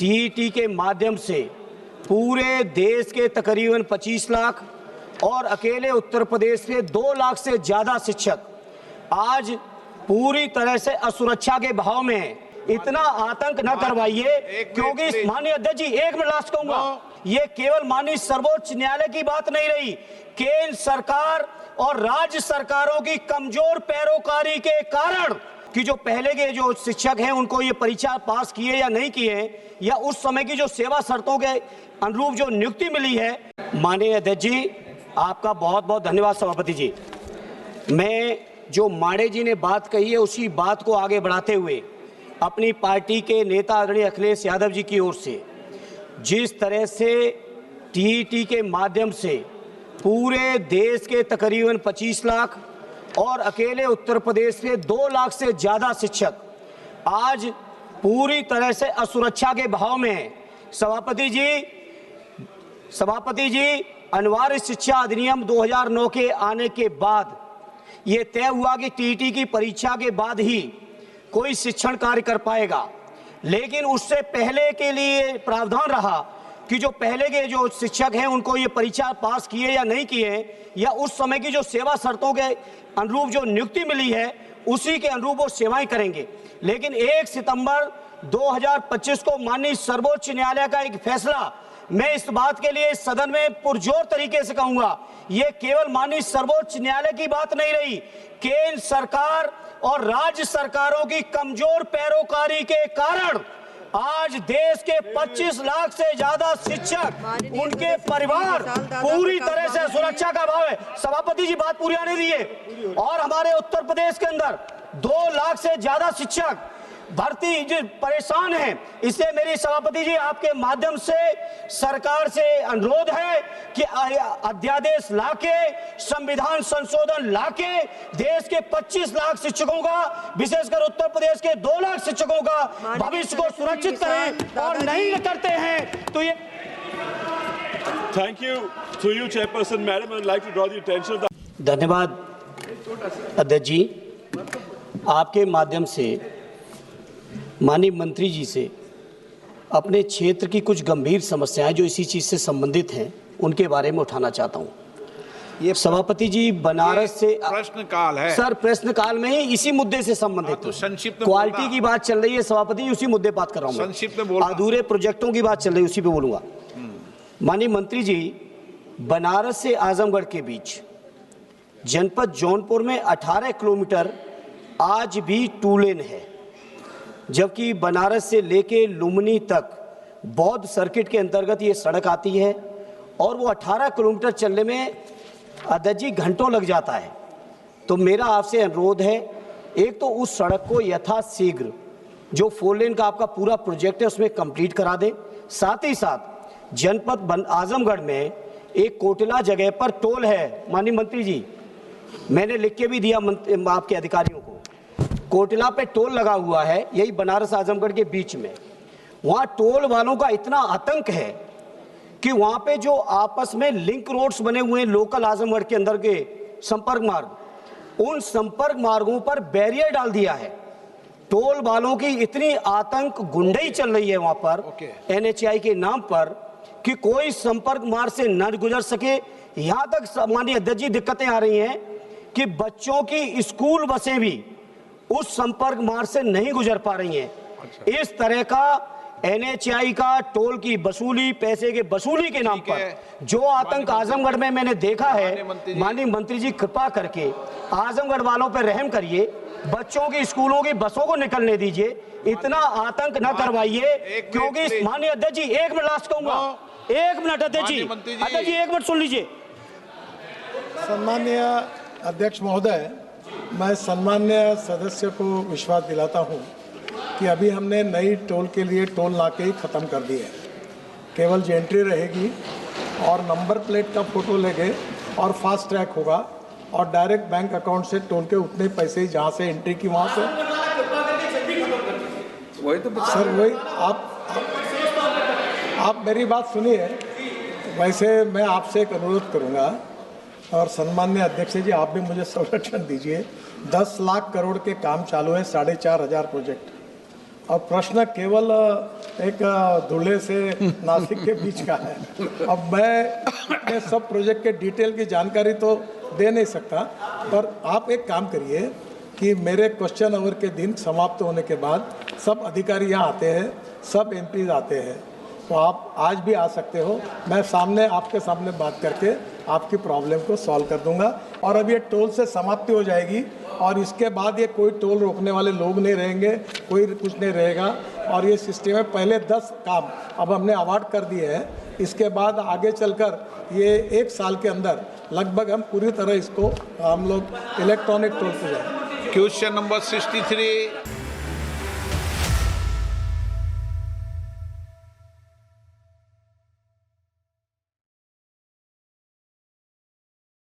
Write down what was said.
TET के माध्यम से पूरे देश के तकरीबन 25 लाख और अकेले उत्तर प्रदेश के 2 लाख से ज़्यादा शिक्षक आज पूरी तरह से असुरक्षा के भाव में हैं। इतना आतंक न करवाइए, क्योंकि माननीय अध्यक्ष जी, एक मिनट लास्ट कहूंगा, ये केवल माननीय सर्वोच्च न्यायालय की बात नहीं रही, केंद्र सरकार और राज्य सरकारों की कमजोर पैरोकारी के कारण कि जो पहले के जो शिक्षक हैं उनको ये परीक्षा पास किए या नहीं किए, या उस समय की जो सेवा शर्तों के अनुरूप जो नियुक्ति मिली है। माननीय अध्यक्ष जी, आपका बहुत बहुत धन्यवाद। सभापति जी, मैं जो माड़े जी ने बात कही है उसी बात को आगे बढ़ाते हुए अपनी पार्टी के नेता आदरणीय अखिलेश यादव जी की ओर से जिस तरह से टीईटी के माध्यम से पूरे देश के तकरीबन 25 लाख और अकेले उत्तर प्रदेश के 2 लाख से ज़्यादा शिक्षक आज पूरी तरह से असुरक्षा के भाव में हैं। सभापति जी, अनिवार्य शिक्षा अधिनियम 2009 के आने के बाद ये तय हुआ कि टीईटी की परीक्षा के बाद ही कोई शिक्षण कार्य कर पाएगा, लेकिन उससे पहले के लिए प्रावधान रहा कि जो पहले के जो शिक्षक हैं उनको ये परीक्षा पास किए या नहीं किए, या उस समय की जो सेवा शर्तों के अनुरूप जो नियुक्ति मिली है उसी के अनुरूप वो सेवाएं करेंगे। लेकिन 1 सितंबर 2025 को माननीय सर्वोच्च न्यायालय का एक फैसला, मैं इस बात के लिए सदन में पुरजोर तरीके से कहूंगा, ये केवल माननीय सर्वोच्च न्यायालय की बात नहीं रही, केंद्र सरकार और राज्य सरकारों की कमजोर पैरोकारी के कारण आज देश के 25 लाख से ज्यादा शिक्षक, उनके परिवार पूरी तरह से सुरक्षा का भाव है। सभापति जी, बात पूरी आने दीजिए। और हमारे उत्तर प्रदेश के अंदर 2 लाख से ज्यादा शिक्षक भर्ती जो परेशान हैं, इससे मेरी सभापति जी आपके माध्यम से सरकार से अनुरोध है कि अध्यादेश लाके, संविधान संशोधन लाके देश के 25 लाख शिक्षकों का, विशेषकर उत्तर प्रदेश के 2 लाख शिक्षकों का भविष्य को सुरक्षित करें, और नहीं करते हैं तो ये। Thank you. Through you, Chairperson, Madam, I'd like to draw the attention of the... धन्यवाद अध्यक्ष जी। आपके माध्यम से माननीय मंत्री जी से अपने क्षेत्र की कुछ गंभीर समस्याएं जो इसी चीज से संबंधित हैं उनके बारे में उठाना चाहता हूं। ये सभापति जी, बनारस से प्रश्नकाल है सर, प्रश्नकाल में ही इसी मुद्दे से संबंधित तो संक्षिप्त क्वालिटी की बात चल रही है सभापति जी, उसी मुद्दे बात कर रहा हूं। संक्षिप्त में बोलना। अधूरे प्रोजेक्टों की बात चल रही है, उसी पे बोलूंगा। माननीय मंत्री जी, बनारस से आजमगढ़ के बीच जनपद जौनपुर में 18 किलोमीटर आज भी 2 लेन है, जबकि बनारस से लेके लुम्बिनी तक बौद्ध सर्किट के अंतर्गत ये सड़क आती है और वो 18 किलोमीटर चलने में अध्यक्ष जी घंटों लग जाता है। तो मेरा आपसे अनुरोध है, एक तो उस सड़क को यथाशीघ्र जो 4 लेन का आपका पूरा प्रोजेक्ट है उसमें कंप्लीट करा दें। साथ ही साथ जनपद आजमगढ़ में एक कोटला जगह पर टोल है। माननीय मंत्री जी, मैंने लिख के भी दिया आपके अधिकारियों को, कोटला पे टोल लगा हुआ है, यही बनारस आजमगढ़ के बीच में। वहां टोल वालों का इतना आतंक है कि वहां पे जो आपस में लिंक रोड्स बने हुए हैं लोकल आजमगढ़ के अंदर के संपर्क मार्ग, उन संपर्क मार्गों पर बैरियर डाल दिया है। टोल वालों की इतनी आतंक गुंडई चल रही है वहां पर NHAI के नाम पर कि कोई संपर्क मार्ग से न गुजर सके। यहां तक माननीय अध्यक्ष जी दिक्कतें आ रही हैं कि बच्चों की स्कूल बसें भी उस संपर्क मार्ग से नहीं गुजर पा रही हैं। इस तरह का NHAI का टोल की वसूली, पैसे के वसूली के नाम पर जो आतंक आजमगढ़ में मैंने देखा है, माननीय मंत्री जी कृपा करके आजमगढ़ वालों पर रहम करिए, बच्चों की स्कूलों की बसों को निकलने दीजिए, इतना आतंक न करवाइए। क्योंकि माननीय अध्यक्ष जी, 1 मिनट लास्ट कहूंगा, 1 मिनट अध्यक्ष जी, 1 मिनट सुन लीजिए। सम्माननीय अध्यक्ष महोदय, मैं सम्मान्य सदस्य को विश्वास दिलाता हूं कि अभी हमने नई टोल के लिए टोल नाके ही ख़त्म कर दिए। केवल एंट्री रहेगी और नंबर प्लेट का फोटो लेंगे और फास्ट ट्रैक होगा और डायरेक्ट बैंक अकाउंट से टोल के उतने पैसे ही जहाँ से एंट्री की वहाँ से। वही तो सर, वही आप मेरी बात सुनिए। वैसे मैं आपसे एक अनुरोध करूँगा और सम्मान्य अध्यक्ष जी, आप भी मुझे संरक्षण दीजिए। 10 लाख करोड़ के काम चालू है, 4,500 प्रोजेक्ट। और प्रश्न केवल एक धुले से नासिक के बीच का है। अब मैं अपने सब प्रोजेक्ट के डिटेल की जानकारी तो दे नहीं सकता, पर आप एक काम करिए कि मेरे क्वेश्चन आवर के दिन समाप्त होने के बाद सब अधिकारी यहाँ आते हैं, सब एमपीज आते हैं, तो आप आज भी आ सकते हो। मैं सामने आपके सामने बात करके आपकी प्रॉब्लम को सॉल्व कर दूंगा। और अब ये टोल से समाप्ति हो जाएगी और इसके बाद ये कोई टोल रोकने वाले लोग नहीं रहेंगे, कोई कुछ नहीं रहेगा। और ये सिस्टम में पहले 10 काम अब हमने अवार्ड कर दिए हैं, इसके बाद आगे चलकर ये 1 साल के अंदर लगभग हम पूरी तरह इसको हम लोग इलेक्ट्रॉनिक टोल पे जाएंगे। Question number 63.